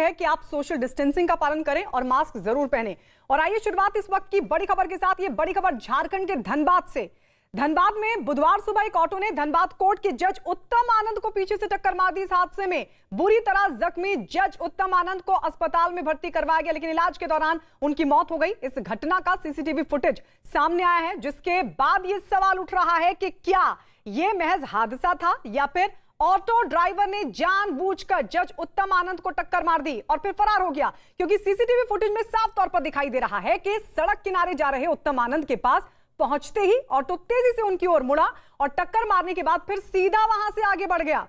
है कि आप सोशल डिस्टेंसिंग का पालन करें और मास्क जरूर पहनें। और आइए शुरुआत इस वक्त की बड़ी खबर के साथ। ये बड़ी खबर झारखंड के धनबाद से। धनबाद में बुधवार सुबह एक ऑटो ने धनबाद कोर्ट के जज उत्तम आनंद को पीछे से टक्कर मार दी। इस हादसे में बुरी तरह जख्मी जज उत्तम आनंद को अस्पताल में भर्ती करवाया गया, लेकिन इलाज के दौरान उनकी मौत हो गई। इस घटना का सीसीटीवी फुटेज सामने आया है, जिसके बाद ये सवाल उठ रहा है कि क्या ये महज हादसा था या फिर ऑटो ड्राइवर ने जानबूझकर जज उत्तम आनंद को टक्कर मार दी और फिर फरार हो गया। क्योंकि सीसीटीवी फुटेज में साफ तौर पर दिखाई दे रहा है कि सड़क किनारे जा रहे उत्तम आनंद के पास पहुंचते ही ऑटो तेजी से उनकी ओर मुड़ा और टक्कर मारने के बाद फिर सीधा वहां से आगे बढ़ गया।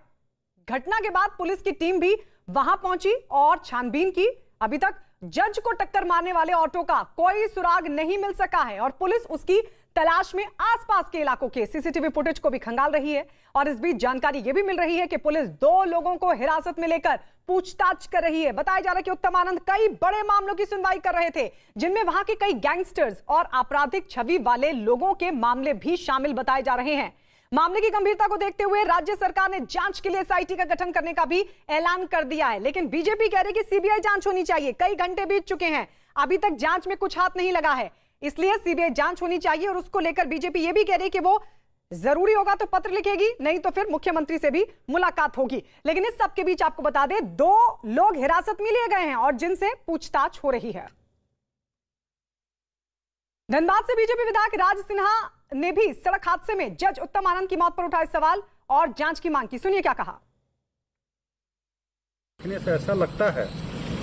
घटना के बाद पुलिस की टीम भी वहां पहुंची और छानबीन की। अभी तक जज को टक्कर मारने वाले ऑटो का कोई सुराग नहीं मिल सका है और पुलिस उसकी तलाश में आसपास के इलाकों के सीसीटीवी फुटेज को भी खंगाल रही है। और इस बीच जानकारी यह भी मिल रही है कि पुलिस 2 लोगों को हिरासत में लेकर पूछताछ कर रही है। बताया जा रहा है कि उत्तम आनंद कई बड़े मामलों की सुनवाई कर रहे थे, जिनमें वहां के कई गैंगस्टर्स और आपराधिक छवि वाले लोगों के मामले भी शामिल बताए जा रहे हैं। मामले की गंभीरता को देखते हुए राज्य सरकार ने जांच के लिए एसआईटी का गठन करने का भी ऐलान कर दिया है, लेकिन बीजेपी कह रही है कि सीबीआई जांच होनी चाहिए। कई घंटे बीत चुके हैं, अभी तक जांच में कुछ हाथ नहीं लगा है, इसलिए सीबीआई जांच होनी चाहिए। और उसको लेकर बीजेपी यह भी कह रही है कि वो जरूरी होगा तो पत्र लिखेगी, नहीं तो फिर मुख्यमंत्री से भी मुलाकात होगी। लेकिन इस सब के बीच आपको बता दें, 2 लोग हिरासत में लिए गए हैं और जिनसे पूछताछ हो रही है। धनबाद से बीजेपी विधायक राज सिन्हा ने भी सड़क हादसे में जज उत्तम आनंद की मौत पर उठाए सवाल और जांच की मांग की। सुनिए क्या कहा। ऐसा लगता है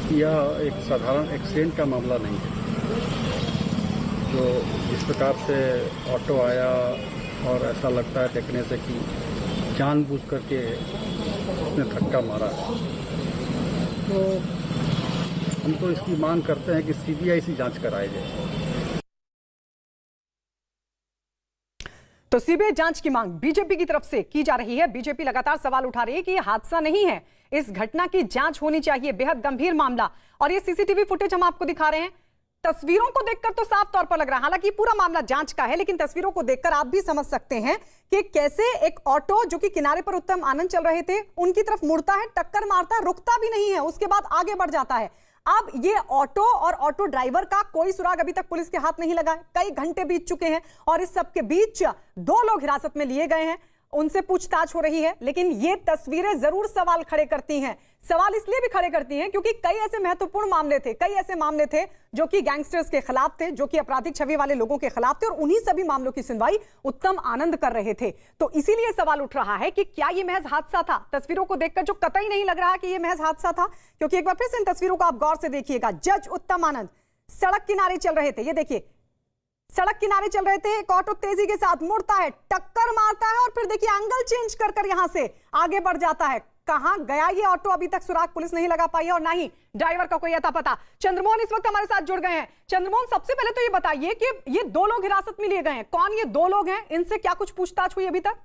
कि यह एक साधारण एक्सीडेंट का मामला नहीं है। जो जिस प्रकार से ऑटो आया और ऐसा लगता है देखने से कि जानबूझ करके उसने धक्का मारा है, तो हम तो इसकी मांग करते हैं कि सीबीआई से जांच कराई जाए। तो सीबीआई जांच की मांग बीजेपी की तरफ से की जा रही है। बीजेपी लगातार सवाल उठा रही है कि यह हादसा नहीं है, इस घटना की जांच होनी चाहिए। बेहद गंभीर मामला। और ये सीसीटीवी फुटेज हम आपको दिखा रहे हैं। तस्वीरों को देखकर तो साफ तौर पर लग रहा है, हालांकि पूरा मामला जांच का है, लेकिन तस्वीरों को देखकर आप भी समझ सकते हैं कि कैसे एक ऑटो जो कि किनारे पर उत्तम आनंद चल रहे थे उनकी तरफ मुड़ता है, टक्कर मारता है, रुकता भी नहीं है, उसके बाद आगे बढ़ जाता है। अब ये ऑटो और ऑटो ड्राइवर का कोई सुराग अभी तक पुलिस के हाथ नहीं लगा है। कई घंटे बीत चुके हैं और इस सब के बीच 2 लोग हिरासत में लिए गए हैं, उनसे पूछताछ हो रही है। लेकिन ये तस्वीरें जरूर सवाल खड़े करती हैं। सवाल इसलिए भी खड़े करती हैं क्योंकि कई ऐसे महत्वपूर्ण मामले थे, कई ऐसे मामले थे जो कि गैंगस्टर्स के खिलाफ थे, जो कि आपराधिक छवि वाले लोगों के खिलाफ थे, और उन्हीं सभी मामलों की सुनवाई उत्तम आनंद कर रहे थे। तो इसीलिए सवाल उठ रहा है कि क्या ये महज हादसा था। तस्वीरों को देखकर जो कतई नहीं लग रहा कि ये महज हादसा था, क्योंकि एक बार फिर से इन तस्वीरों को आप गौर से देखिएगा। जज उत्तम आनंद सड़क किनारे चल रहे थे, ये देखिए सड़क किनारे चल रहे थे, एक ऑटो तेजी के साथ मुड़ता है, टक्कर मारता है और फिर देखिए एंगल चेंज कर कर यहां से आगे बढ़ जाता है। कहां गया ये ऑटो अभी तक सुराग पुलिस नहीं लगा पाई है और ना ही ड्राइवर का कोई अता पता। चंद्रमोहन इस वक्त हमारे साथ जुड़ गए हैं। चंद्रमोहन, सबसे पहले तो ये बताइए कि ये 2 लोग हिरासत में लिए गए हैं, कौन ये 2 लोग हैं, इनसे क्या कुछ पूछताछ हुई अभी तक?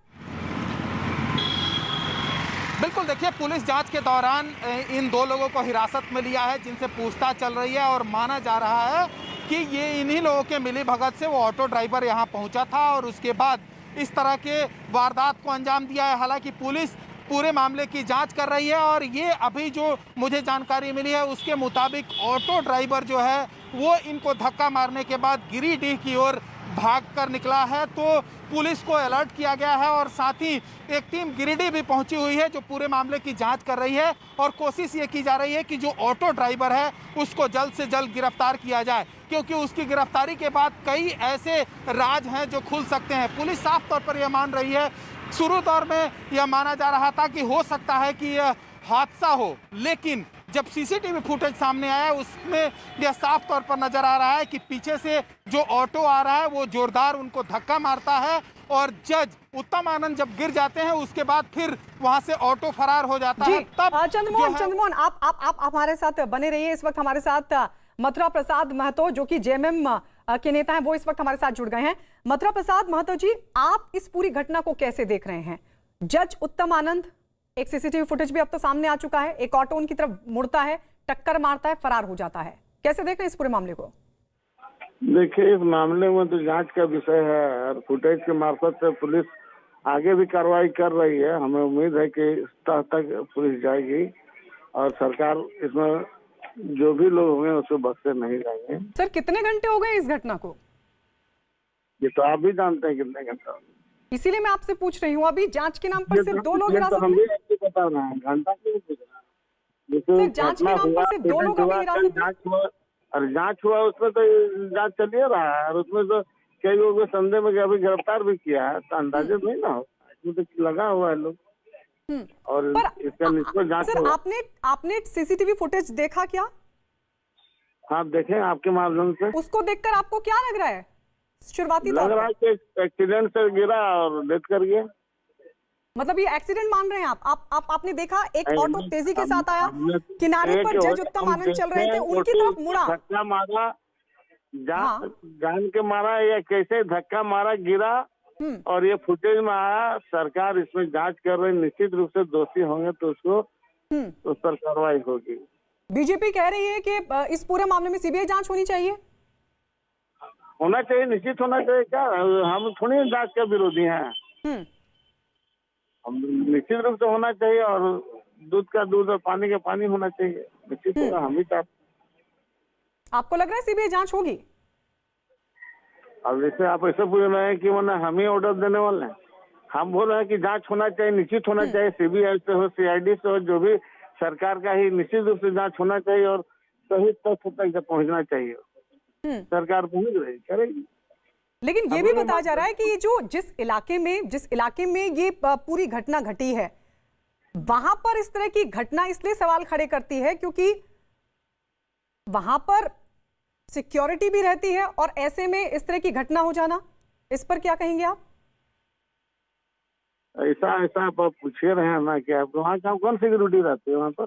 बिल्कुल, देखिए पुलिस जांच के दौरान इन 2 लोगों को हिरासत में लिया है, जिनसे पूछताछ चल रही है और माना जा रहा है कि ये इन्हीं लोगों के मिली भगत से वो ऑटो ड्राइवर यहाँ पहुँचा था और उसके बाद इस तरह के वारदात को अंजाम दिया है। हालांकि पुलिस पूरे मामले की जांच कर रही है और ये अभी जो मुझे जानकारी मिली है उसके मुताबिक ऑटो ड्राइवर जो है वो इनको धक्का मारने के बाद गिरिडीह की ओर भागकर निकला है। तो पुलिस को अलर्ट किया गया है और साथ ही एक टीम गिरिडीह भी पहुंची हुई है जो पूरे मामले की जांच कर रही है और कोशिश ये की जा रही है कि जो ऑटो ड्राइवर है उसको जल्द से जल्द गिरफ्तार किया जाए, क्योंकि उसकी गिरफ्तारी के बाद कई ऐसे राज हैं जो खुल सकते हैं। पुलिस साफ तौर पर यह मान रही है, शुरू दौर में यह माना जा रहा था कि हो सकता है कि यह हादसा हो, लेकिन जब सीसीटीवी फुटेज सामने आया उसमें यह साफ तौर पर नजर आ रहा है कि पीछे से जो ऑटो आ रहा है वो जोरदार उनको धक्का मारता है और जज उत्तम आनंद जब गिर जाते हैं उसके बाद फिर वहां से ऑटो फरार हो जाता है। तब चंद्रमोहन आप हमारे साथ बने रहिए। इस वक्त हमारे साथ मथुरा प्रसाद महतो जो कि जेएमएम के नेता हैं, वो इस वक्त हमारे साथ जुड़ गए हैं। मथुरा प्रसाद महतो जी, आप इस पूरी घटना को कैसे देख रहे हैं? जज उत्तम आनंद, एक सीसीटीवी फुटेज भी अब तो सामने आ चुका है, एक ऑटो उनकी तरफ मुड़ता है, टक्कर मारता है, फरार हो जाता है। कैसे देख रहे हैं इस पूरे मामले को? देखिए, इस मामले में तो जांच का विषय है और फुटेज के मार्फत से पुलिस आगे भी कार्रवाई कर रही है। हमें उम्मीद है कि इस तह तक पुलिस जाएगी और सरकार इसमें जो भी लोग होंगे उसको बख्शे नहीं जाएंगे। सर कितने घंटे हो गए इस घटना को? ये तो आप भी जानते हैं कितने घंटे हो गए। इसीलिए मैं आपसे पूछ रही हूँ, अभी जांच के नाम पर सिर्फ 2 लोग ये तो हिरासत हम में। भी आपको बता रहे हैं, घंटा क्यों पूछ रहे हैं? सर जांच के नाम पर सिर्फ 2 लोग अभी हिरासत में। जांच हुआ, और जांच हुआ उसमें तो जांच चल ही रहा है, और उसमें तो कई लोगों को संदेह में अभी गिरफ्तार भी किया है, तो अंदाजा नहीं ना हो, इसमें तो लगा हुआ है लोग। और पर इसका निष्पक्ष जांच सर होगा। आपने सीसीटीवी फुटेज देखा क्या? हाँ देखें आपके माध्यम से। उसको देखकर आपको क्या लग रहा है शुरुआती लग तौर रहा पर? है कि एक्सीडेंट से गिरा और डेथ कर गया। मतलब ये एक्सीडेंट मान रहे हैं आप? आपने देखा एक नहीं, ऑटो तेजी के साथ आया, हमने किनारे पर एक जज उत्तम आनंद चल रहे थे, उनकी तरफ मुड़ा। धक्का मारा, हाँ। जान के मारा या कैसे धक्का मारा, गिरा, और ये फुटेज में आया। सरकार इसमें जांच कर रही, निश्चित रूप से दोषी होंगे तो उसको उस पर कार्रवाई होगी। बीजेपी कह रही है कि इस पूरे मामले में सीबीआई जांच होनी चाहिए। होना चाहिए, निश्चित होना चाहिए। क्या हम थोड़ी जांच के विरोधी हैं, हम निश्चित रूप से होना चाहिए, और दूध का दूध और पानी का पानी होना चाहिए, निश्चित होगा। हम ही चाहते। आपको लग रहा है सीबीआई जांच होगी? अब जैसे आप ऐसे पूछ रहे हैं कि मैंने हम ही ऑर्डर देने वाले हैं, हम बोल रहे हैं कि जांच होना चाहिए, निश्चित होना चाहिए। सीबीआई से हो, सीआईडी से हो, जो भी सरकार का ही निश्चित रूप से जांच होना चाहिए, और सही तथ्य तक पहुंचना चाहिए। सरकार पहुंच रही, करेगी। लेकिन ये भी बताया जा रहा है कि ये जो जिस इलाके में ये पूरी घटना घटी है, वहां पर इस तरह की घटना इसलिए सवाल खड़े करती है क्योंकि वहां पर सिक्योरिटी भी रहती है, और ऐसे में इस तरह की घटना हो जाना, इस पर क्या कहेंगे आप? ऐसा आप पूछे रहे हैं ना कि आपको वहाँ कौन सिक्योरिटी रहती है? वहाँ पर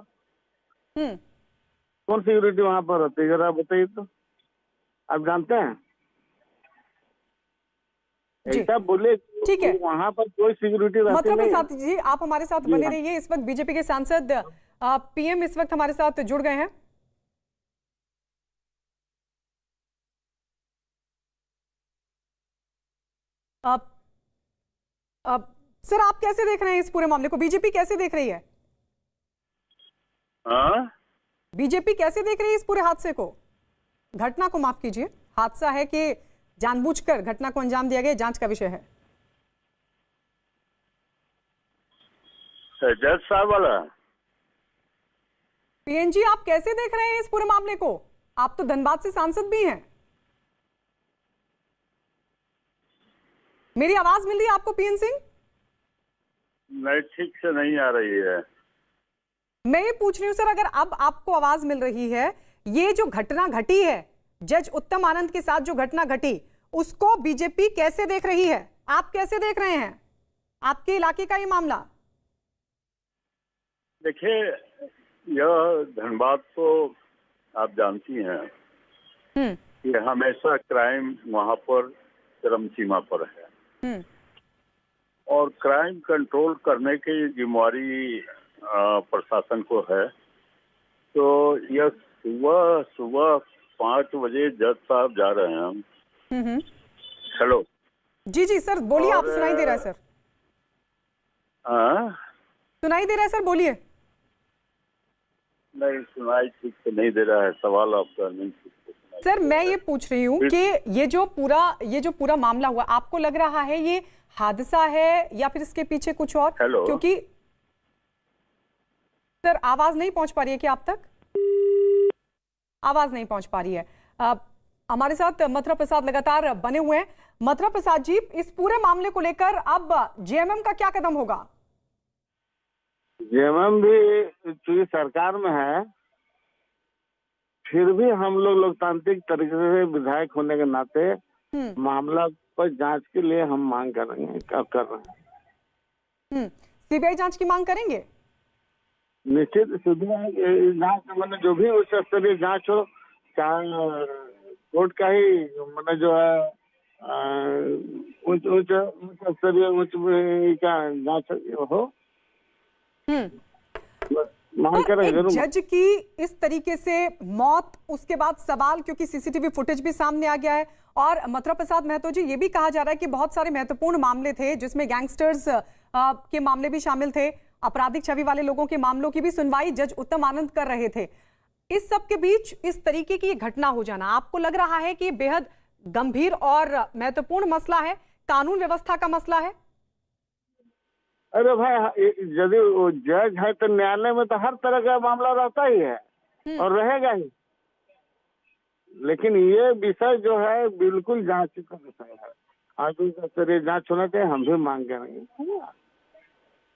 कौन सिक्योरिटी वहाँ पर रहती है, जरा बताइए तो। आप जानते हैं? ऐसा बोले ठीक है, वहाँ पर कोई सिक्योरिटी रहती मथुरा नहीं है। प्रसाद जी आप हमारे साथ बने रहिए। इस वक्त बीजेपी के सांसद पीएम इस वक्त हमारे साथ जुड़ गए हैं। सर आप कैसे देख रहे हैं इस पूरे मामले को? बीजेपी कैसे देख रही है? बीजेपी कैसे देख रही है इस पूरे हादसे को, घटना को? माफ कीजिए, हादसा है कि जानबूझकर घटना को अंजाम दिया गया, जांच का विषय है। जज साहब वाला पीएनजी आप कैसे देख रहे हैं इस पूरे मामले को? आप तो धनबाद से सांसद भी हैं। मेरी आवाज मिल रही है आपको पीएन सिंह? नहीं, ठीक से नहीं आ रही है। मैं ये पूछ रही हूँ सर, अगर अब आपको आवाज मिल रही है, ये जो घटना घटी है जज उत्तम आनंद के साथ, जो घटना घटी, उसको बीजेपी कैसे देख रही है? आप कैसे देख रहे हैं आपके इलाके का ये मामला? देखिए, यह धनबाद तो आप जानती हैं कि हमेशा क्राइम वहाँ पर चरम सीमा पर है, और क्राइम कंट्रोल करने की जिम्मेवारी प्रशासन को है। तो यह सुबह 5 बजे जज साहब जा रहे हैं। हेलो जी जी सर बोलिए, आप सुनाई दे रहा है सर। सुनाई दे रहा है सर, बोलिए। नहीं, सुनाई ठीक से नहीं दे रहा है, सवाल आपका नहीं ठीक से सुनाई। सर मैं ये पूछ रही हूँ कि ये जो पूरा मामला हुआ, आपको लग रहा है ये हादसा है या फिर इसके पीछे कुछ और? क्योंकि सर आवाज नहीं पहुंच पा रही है क्या आप तक? आवाज नहीं पहुंच पा रही है। हमारे साथ मथुरा प्रसाद लगातार बने हुए हैं। मथुरा प्रसाद जी, इस पूरे मामले को लेकर अब जेएमएम का क्या कदम होगा? जेएमएम भी चूंकि सरकार में है, फिर भी हम लोग लोकतांत्रिक तरीके से विधायक होने के नाते मामला पर जांच के लिए हम मांग करेंगे, कर रहे हैं। सीबीआई जांच की मांग करेंगे? निश्चित सीबीआई जांच, मतलब जो भी उच्च स्तरीय जांच हो, चाहे कोर्ट का ही मतलब जो है उच्च स्तरीय उच्च का जांच हो, मांग करेंगे जरूर। जज की इस तरीके से मौत, उसके बाद सवाल, क्योंकि सीसीटीवी फुटेज भी सामने आ गया है, और मथुरा प्रसाद महतो जी ये भी कहा जा रहा है कि बहुत सारे महत्वपूर्ण मामले थे जिसमें गैंगस्टर्स के मामले भी शामिल थे, आपराधिक छवि वाले लोगों के मामलों की भी सुनवाई जज उत्तम आनंद कर रहे थे। इस सब के बीच इस तरीके की घटना हो जाना, आपको लग रहा है कि बेहद गंभीर और महत्वपूर्ण मसला है, कानून व्यवस्था का मसला है? अरे भाई, यदि वो जज है तो न्यायालय में तो हर तरह का मामला रहता ही है और रहेगा ही, लेकिन ये विषय जो है बिल्कुल जांच का विषय है। आगे का स्तरीय जांच होना चाहिए, हम भी मांग कर रहे हैं।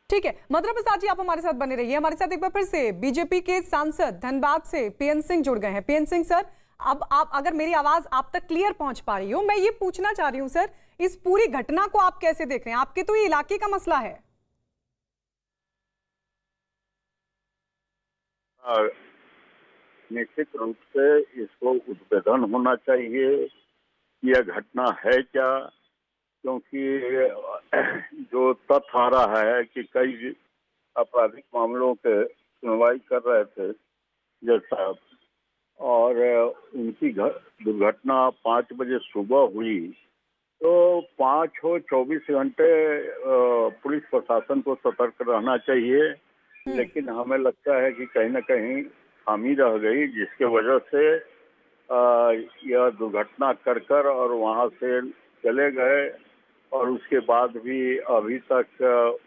ठीक है, मधुरा प्रसाद जी आप हमारे साथ बने रहिए। हमारे साथ एक बार फिर से बीजेपी के सांसद धनबाद से पीएन सिंह जुड़ गए हैं। पीएन सिंह सर, अब आप, अगर मेरी आवाज आप तक क्लियर पहुंच पा रही हो, मैं ये पूछना चाह रही हूं सर, इस पूरी घटना को आप कैसे देख रहे हैं? आपके तो ये इलाके का मसला है। निश्चित रूप से इसको उद्भेदन होना चाहिए, यह घटना है क्या, क्योंकि जो तथ्य आ रहा है कि कई आपराधिक मामलों के सुनवाई कर रहे थे जज साहब, और उनकी दुर्घटना 5 बजे सुबह हुई, तो 5 हो 24 घंटे पुलिस प्रशासन को सतर्क रहना चाहिए। लेकिन हमें लगता है कि कहीं ना कहीं खामी रह गई, जिसके वजह से यह दुर्घटना कर और वहां से चले गए, और उसके बाद भी अभी तक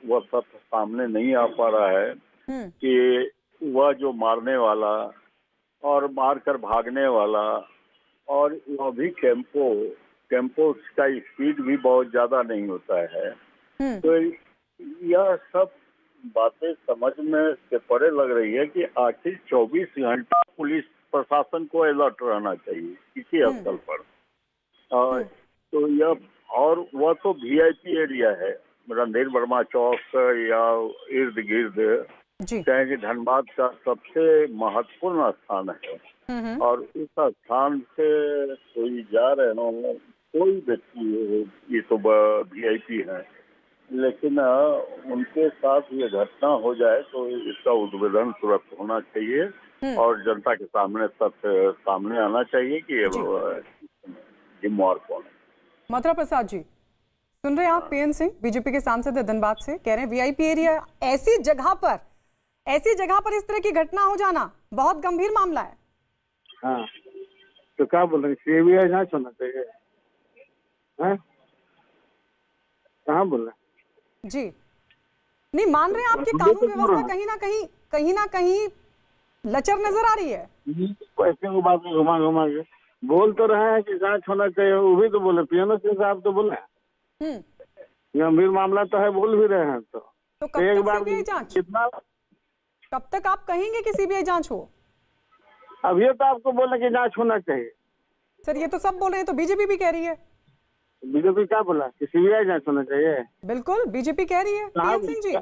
वह तथ्य सामने नहीं आ पा रहा है कि वह जो मारने वाला और मारकर भागने वाला, और वह भी टेम्पो का स्पीड भी बहुत ज्यादा नहीं होता है। तो यह सब बातें समझ में से परे लग रही है कि आखिर 24 घंटा पुलिस प्रशासन को अलर्ट रहना चाहिए किसी स्थल पर। तो यह, और वह तो वीआईपी एरिया है, रणधीर वर्मा चौक या इर्द गिर्द, कहें कि धनबाद का सबसे महत्वपूर्ण स्थान है, और इस स्थान से कोई जा रहे हो, कोई व्यक्ति, ये तो वीआईपी है, लेकिन उनके साथ ये घटना हो जाए तो इसका उद्भेदन तुरंत होना चाहिए और जनता के सामने तथ्य सामने आना चाहिए कि जिम्मेवार कौन है। मथुरा प्रसाद जी, सुन रहे हैं आप? पीएन सिंह बीजेपी के सांसद है धनबाद से, कह रहे हैं वीआईपी एरिया, ऐसी जगह पर इस तरह की घटना हो जाना बहुत गंभीर मामला है। हाँ, तो क्या बोल रहे, सीबीआई जांच होना चाहिए? कहाँ बोल रहे जी? नहीं मान रहे हैं आपकी कानून व्यवस्था कहीं ना कहीं लचर नजर आ रही है। ऐसे वो बात में घुमा के बोल तो रहे हैं कि जांच होना चाहिए, वो भी तो बोले, पीएन सिंह साहब तो बोले गंभीर मामला तो है, बोल भी रहे हैं। तो कब एक तक बार सीबीआई जांच? कितना, कब तक आप कहेंगे कि सीबीआई जांच हो? अभी तो आपको बोले कि जांच होना चाहिए। सर ये तो सब बोल रहे हैं, तो बीजेपी भी कह रही है। बीजेपी क्या बोला कि सीबीआई जांच होना चाहिए? बिल्कुल बीजेपी कह रही है। पीएन सिंह जी,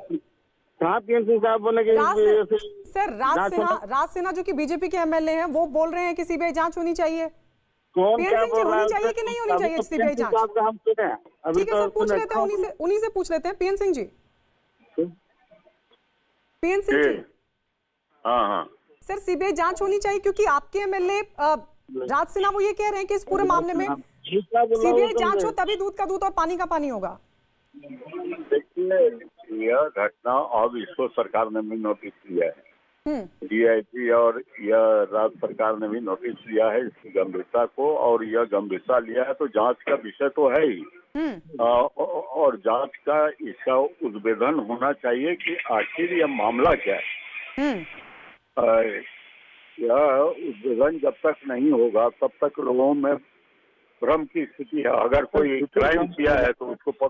कहाँ पीएन सिंह साहब बोले कि सर राज सिन्हा जो कि बीजेपी के एमएलए हैं, वो बोल रहे हैं कि सीबीआई जांच होनी चाहिए। कौन पीएन क्या सिंह जी, बोल रहा है? होनी चाहिए कि नहीं होनी चाहिए सीबीआई जांच? हम सुने, अभी ठीक है तो सर, पूछ लेते हैं उन्हीं से पूछ लेते हैं। पीएन सिंह जी, पीएन सिंह जी, हाँ सर सीबीआई जांच होनी चाहिए क्योंकि आपके एमएलए राज सिन्हा वो ये कह रहे हैं कि इस पूरे मामले में सीबीआई जांच हो तभी दूध का दूध और पानी का पानी होगा। देखिए, यह घटना अब इसको सरकार ने भी नोटिस लिया है, डीआईजी और यह राज्य सरकार ने भी नोटिस लिया है इसकी गंभीरता को, और यह गंभीरता लिया है तो जांच का विषय तो है ही, और जांच का इसका उद्भेदन होना चाहिए कि आखिर यह मामला क्या है। यह उद्भेदन जब तक नहीं होगा तब तक लोगों में भ्रम की स्थिति है। अगर कोई क्राइम किया है तो उसको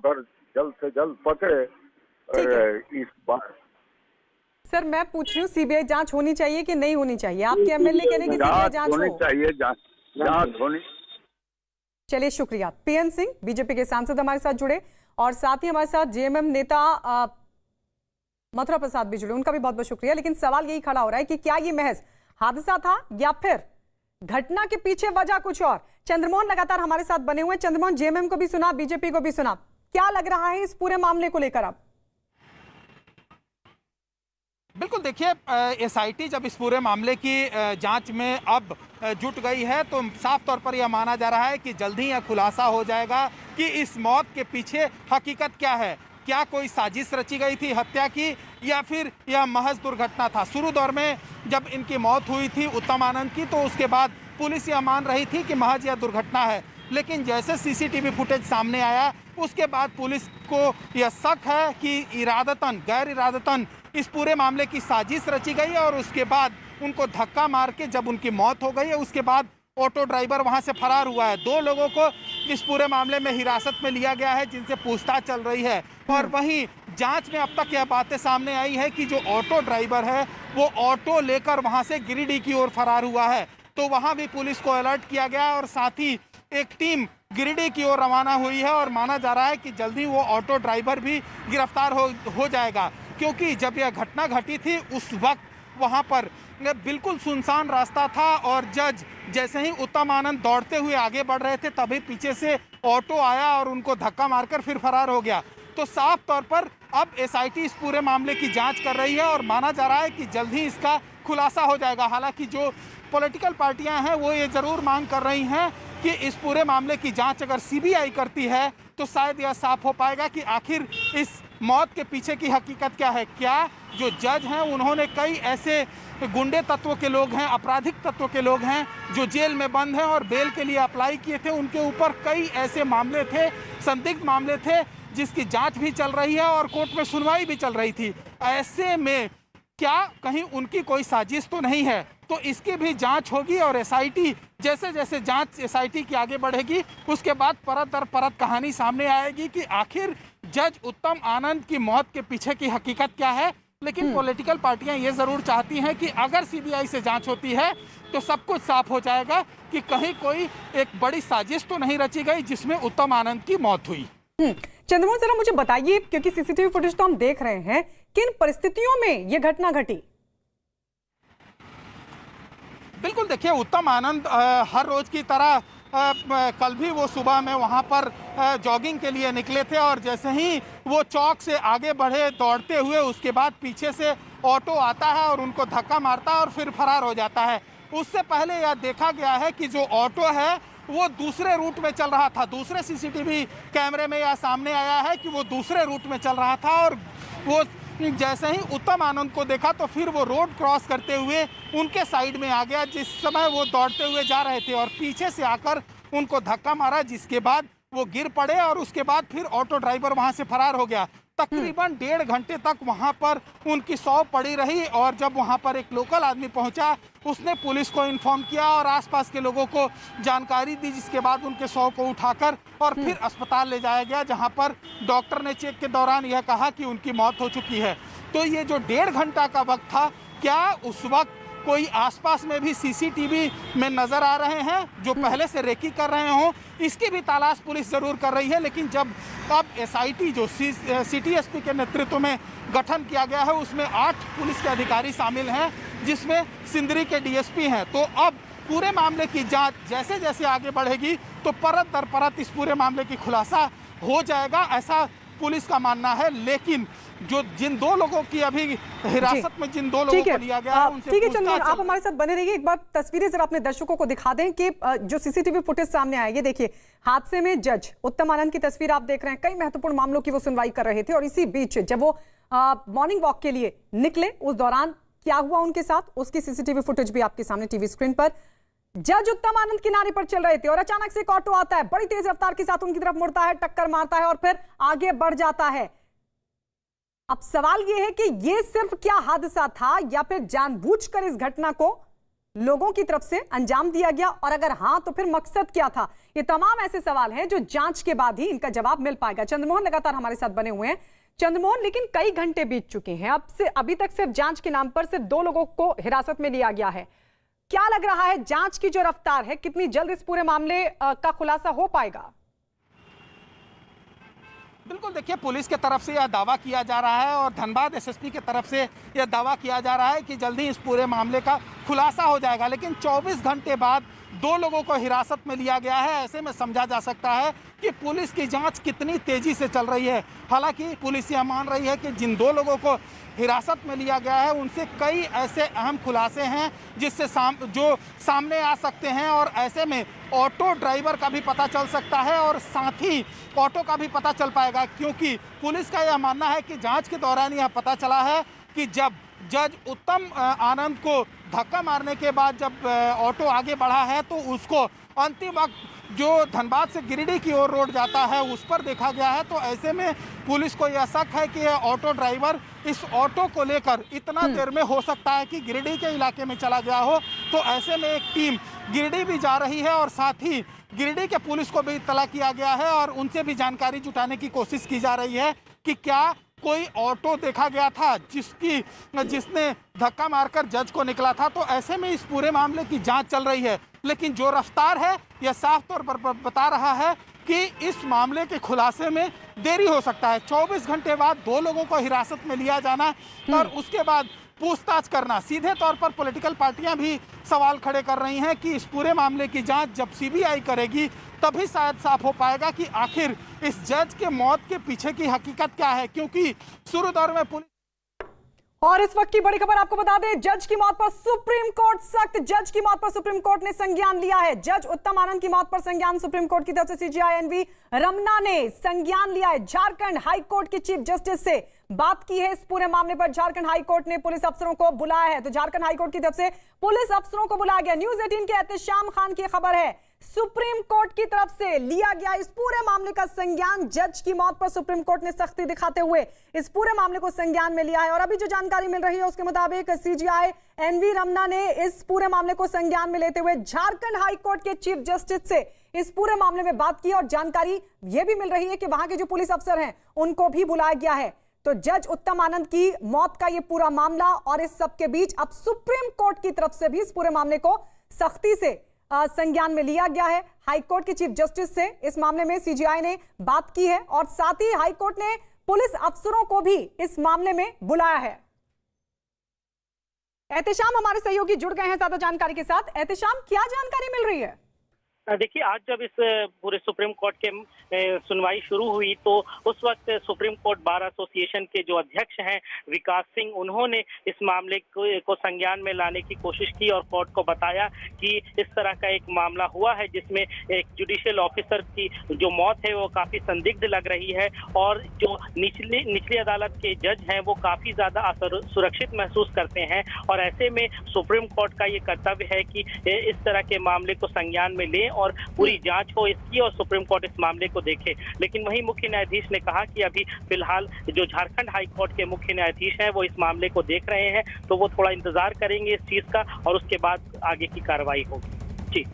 जल्द से जल्द पकड़े। इस बात सर मैं पूछ रही हूँ सीबीआई जांच होनी चाहिए कि नहीं होनी चाहिए? आपके एमएलए कह रहे हैं कि सीबीआई जांच होनी चाहिए, जांच होनी। चलिए शुक्रिया। पीएन सिंह बीजेपी के सांसद हमारे साथ जुड़े, और साथ ही हमारे साथ जेएमएम नेता मथुरा प्रसाद भी जुड़े, उनका भी बहुत बहुत शुक्रिया। लेकिन सवाल यही खड़ा हो रहा है कि क्या ये महज हादसा था या फिर घटना के पीछे वजह कुछ और? चंद्रमोहन लगातार हमारे साथ बने हुए हैं। चंद्रमोहन, जेएमएम को भी सुना, बीजेपी को भी सुना, क्या लग रहा है इस पूरे मामले को लेकर अब? बिल्कुल, देखिए एसआईटी जब इस पूरे मामले की जांच में अब जुट गई है तो साफ तौर पर यह माना जा रहा है कि जल्द ही यह खुलासा हो जाएगा कि इस मौत के पीछे हकीकत क्या है। क्या कोई साजिश रची गई थी हत्या की या फिर यह महज दुर्घटना था। शुरू दौर में जब इनकी मौत हुई थी उत्तम आनंद की, तो उसके बाद पुलिस यह मान रही थी कि महज यह दुर्घटना है, लेकिन जैसे सीसीटीवी फुटेज सामने आया उसके बाद पुलिस को यह शक है कि इरादतन गैर इरादतन इस पूरे मामले की साजिश रची गई और उसके बाद उनको धक्का मार के जब उनकी मौत हो गई है उसके बाद ऑटो ड्राइवर वहां से फरार हुआ है। 2 लोगों को इस पूरे मामले में हिरासत में लिया गया है जिनसे पूछताछ चल रही है। और वहीं जांच में अब तक यह बातें सामने आई है कि जो ऑटो ड्राइवर है वो ऑटो लेकर वहां से गिरिडीह की ओर फरार हुआ है, तो वहां भी पुलिस को अलर्ट किया गया है और साथ ही एक टीम गिरिडीह की ओर रवाना हुई है और माना जा रहा है कि जल्दी वो ऑटो ड्राइवर भी गिरफ्तार हो जाएगा, क्योंकि जब यह घटना घटी थी उस वक्त वहां पर बिल्कुल सुनसान रास्ता था और जज जैसे ही उत्तम आनंद दौड़ते हुए आगे बढ़ रहे थे तभी पीछे से ऑटो आया और उनको धक्का मारकर फिर फरार हो गया। तो साफ तौर पर अब एसआईटी इस पूरे मामले की जांच कर रही है और माना जा रहा है कि जल्द ही इसका खुलासा हो जाएगा। हालांकि जो पॉलिटिकल पार्टियां हैं वो ये जरूर मांग कर रही हैं कि इस पूरे मामले की जांच अगर सीबीआई करती है तो शायद यह साफ हो पाएगा कि आखिर इस मौत के पीछे की हकीकत क्या है। क्या जो जज हैं उन्होंने कई ऐसे गुंडे तत्वों के लोग हैं, आपराधिक तत्वों के लोग हैं जो जेल में बंद हैं और बेल के लिए अप्लाई किए थे, उनके ऊपर कई ऐसे मामले थे, संदिग्ध मामले थे जिसकी जांच भी चल रही है और कोर्ट में सुनवाई भी चल रही थी। ऐसे में क्या कहीं उनकी कोई साजिश तो नहीं है, तो इसकी भी जांच होगी और एसआईटी जैसे जैसे जांच एसआईटी की आगे बढ़ेगी उसके बाद परत दर परत कहानी सामने आएगी कि आखिर जज उत्तम आनंद की मौत के पीछे की हकीकत क्या है। लेकिन पॉलिटिकल पार्टियां ये जरूर चाहती हैं कि अगर सीबीआई से जांच होती है तो सब कुछ साफ हो जाएगा कि कहीं कोई एक बड़ी साजिश तो नहीं रची गई जिसमें उत्तम आनंद की मौत हुई। चंद्रमोहन जरा मुझे बताइए, क्योंकि सीसीटीवी फुटेज तो हम देख रहे हैं, किन परिस्थितियों में यह घटना घटी? बिल्कुल देखिए, उत्तम आनंद हर रोज की तरह कल भी वो सुबह में वहाँ पर जॉगिंग के लिए निकले थे और जैसे ही वो चौक से आगे बढ़े दौड़ते हुए उसके बाद पीछे से ऑटो आता है और उनको धक्का मारता है और फिर फरार हो जाता है। उससे पहले यह देखा गया है कि जो ऑटो है वो दूसरे रूट में चल रहा था। दूसरे सीसीटीवी कैमरे में यह सामने आया है कि वो दूसरे रूट में चल रहा था और वो जैसे ही उत्तम आनंद को देखा तो फिर वो रोड क्रॉस करते हुए उनके साइड में आ गया जिस समय वो दौड़ते हुए जा रहे थे और पीछे से आकर उनको धक्का मारा, जिसके बाद वो गिर पड़े और उसके बाद फिर ऑटो ड्राइवर वहां से फरार हो गया। तकरीबन 1.5 घंटे तक वहां पर उनकी शव पड़ी रही और जब वहां पर एक लोकल आदमी पहुंचा उसने पुलिस को इन्फॉर्म किया और आसपास के लोगों को जानकारी दी, जिसके बाद उनके शव को उठाकर और फिर अस्पताल ले जाया गया, जहां पर डॉक्टर ने चेक के दौरान यह कहा कि उनकी मौत हो चुकी है। तो ये जो 1.5 घंटा का वक्त था, क्या उस वक्त कोई आसपास में भी सीसीटीवी में नजर आ रहे हैं जो पहले से रेकी कर रहे हों, इसकी भी तलाश पुलिस जरूर कर रही है। लेकिन जब अब एसआईटी जो सिटी एसपी के नेतृत्व में गठन किया गया है उसमें 8 पुलिस के अधिकारी शामिल हैं जिसमें सिंदरी के डीएसपी हैं, तो अब पूरे मामले की जांच जैसे जैसे आगे बढ़ेगी तो परत दर परत इस पूरे मामले की खुलासा हो जाएगा, ऐसा पुलिस का मानना है। लेकिन जो जिन 2 लोगों की अभी हिरासत में जिन 2 लोगों को लिया गया है उनसे ठीक है चंद्रमोहन, आप हमारे साथ बने रहिए। एक बार तस्वीरें जरा अपने दर्शकों को दिखा दें कि जो सीसीटीवी फुटेज सामने आया, ये देखिए हादसे में जज उत्तम आनंद की तस्वीर आप देख रहे हैं। कई महत्वपूर्ण मामलों की वो सुनवाई कर रहे थे और इसी बीच जब वो मॉर्निंग वॉक के लिए निकले उस दौरान क्या हुआ उनके साथ, उसकी सीसीटीवी फुटेज भी आपके सामने टीवी स्क्रीन पर। जज उत्तम आनंद किनारे पर चल रहे थे और अचानक से एक ऑटो आता है, बड़ी तेज रफ्तार के साथ उनकी तरफ मुड़ता है, टक्कर मारता है और फिर आगे बढ़ जाता है। अब सवाल यह है कि यह सिर्फ क्या हादसा था या फिर जानबूझकर इस घटना को लोगों की तरफ से अंजाम दिया गया, और अगर हां तो फिर मकसद क्या था? ये तमाम ऐसे सवाल हैं जो जांच के बाद ही इनका जवाब मिल पाएगा। चंद्रमोहन लगातार हमारे साथ बने हुए हैं। चंद्रमोहन, लेकिन कई घंटे बीत चुके हैं, अभी तक सिर्फ जांच के नाम पर सिर्फ 2 लोगों को हिरासत में लिया गया है। क्या लग रहा है जांच की जो रफ्तार है, कितनी जल्द इस पूरे मामले का खुलासा हो पाएगा? बिल्कुल देखिए, पुलिस के तरफ से यह दावा किया जा रहा है और धनबाद एसएसपी के तरफ से यह दावा किया जा रहा है कि जल्दी इस पूरे मामले का खुलासा हो जाएगा। लेकिन 24 घंटे बाद 2 लोगों को हिरासत में लिया गया है, ऐसे में समझा जा सकता है कि पुलिस की जांच कितनी तेजी से चल रही है। हालांकि पुलिस यह मान रही है कि जिन 2 लोगों को हिरासत में लिया गया है उनसे कई ऐसे अहम खुलासे हैं जिससे जो सामने आ सकते हैं और ऐसे में ऑटो ड्राइवर का भी पता चल सकता है और साथ ही ऑटो का भी पता चल पाएगा, क्योंकि पुलिस का यह मानना है कि जांच के दौरान यह पता चला है कि जब जज उत्तम आनंद को धक्का मारने के बाद जब ऑटो आगे बढ़ा है तो उसको अंतिम वक्त जो धनबाद से गिरिडीह की ओर रोड जाता है उस पर देखा गया है। तो ऐसे में पुलिस को यह शक है कि यह ऑटो ड्राइवर इस ऑटो को लेकर इतना देर में हो सकता है कि गिरिडीह के इलाके में चला गया हो। तो ऐसे में एक टीम गिरिडीह भी जा रही है और साथ ही गिरिडीह के पुलिस को भी इत्तला किया गया है और उनसे भी जानकारी जुटाने की कोशिश की जा रही है कि क्या कोई ऑटो देखा गया था जिसने धक्का मारकर जज को निकला था। तो ऐसे में इस पूरे मामले की जांच चल रही है, लेकिन जो रफ्तार है यह साफ तौर पर बता रहा है कि इस मामले के खुलासे में देरी हो सकता है। 24 घंटे बाद 2 लोगों को हिरासत में लिया जाना और उसके बाद पूछताछ करना, सीधे तौर पर पॉलिटिकल पार्टियां भी सवाल खड़े कर रही हैं कि इस पूरे मामले की जांच जब सीबीआई करेगी तभी शायद साफ हो पाएगा कि आखिर इस जज के मौत के पीछे की हकीकत क्या है, क्योंकि शुरू दौर में पुलिस। और इस वक्त की बड़ी खबर आपको बता दें, जज की मौत पर सुप्रीम कोर्ट सख्त। जज की मौत पर सुप्रीम कोर्ट ने संज्ञान लिया है। जज उत्तम आनंद की मौत पर संज्ञान सुप्रीम कोर्ट की तरफ से सीजेआई एनवी रमन्ना ने संज्ञान लिया है। झारखंड हाई कोर्ट के चीफ जस्टिस से बात की है इस पूरे मामले पर। झारखंड हाई कोर्ट ने पुलिस अफसरों को बुलाया है, तो झारखंड हाई कोर्ट की तरफ से पुलिस अफसरों को बुलाया गया। न्यूज 18 के एहतेशाम खान की खबर है, सुप्रीम कोर्ट की तरफ से लिया गया इस पूरे मामले का संज्ञान। जज की मौत पर सुप्रीम कोर्ट ने सख्ती दिखाते हुए इस पूरे मामले को संज्ञान में लिया है। और अभी जो जानकारी मिल रही है उसके मुताबिक सीजेआई एनवी रमन्ना ने इस पूरे मामले को संज्ञान में लेते हुए झारखंड हाई कोर्ट के चीफ जस्टिस से इस पूरे मामले में बात की और जानकारी यह भी मिल रही है कि वहां के जो पुलिस अफसर हैं उनको भी बुलाया गया है। तो जज उत्तम आनंद की मौत का यह पूरा मामला और इस सब के बीच अब सुप्रीम कोर्ट की तरफ से भी इस पूरे मामले को सख्ती से संज्ञान में लिया गया है। हाईकोर्ट के चीफ जस्टिस से इस मामले में सीजेआई ने बात की है और साथ ही हाईकोर्ट ने पुलिस अफसरों को भी इस मामले में बुलाया है। एहतेशाम हमारे सहयोगी जुड़ गए हैं ज्यादा जानकारी के साथ। एहतेशाम, क्या जानकारी मिल रही है? देखिए, आज जब इस पूरे सुप्रीम कोर्ट के सुनवाई शुरू हुई तो उस वक्त सुप्रीम कोर्ट बार एसोसिएशन के जो अध्यक्ष हैं विकास सिंह, उन्होंने इस मामले को संज्ञान में लाने की कोशिश की और कोर्ट को बताया कि इस तरह का एक मामला हुआ है जिसमें एक जुडिशियल ऑफिसर की जो मौत है वो काफ़ी संदिग्ध लग रही है और जो निचली अदालत के जज हैं वो काफ़ी ज़्यादा सुरक्षित महसूस करते हैं। और ऐसे में सुप्रीम कोर्ट का ये कर्तव्य है कि इस तरह के मामले को संज्ञान में लें और पूरी जांच हो इसकी और सुप्रीम कोर्ट इस मामले को देखे। लेकिन वहीं मुख्य न्यायाधीश ने कहा कि अभी फिलहाल जो झारखंड हाई कोर्ट के मुख्य न्यायाधीश हैं वो इस मामले को देख रहे हैं, तो वो थोड़ा इंतजार करेंगे इस चीज का और उसके बाद आगे की कार्रवाई होगी। जी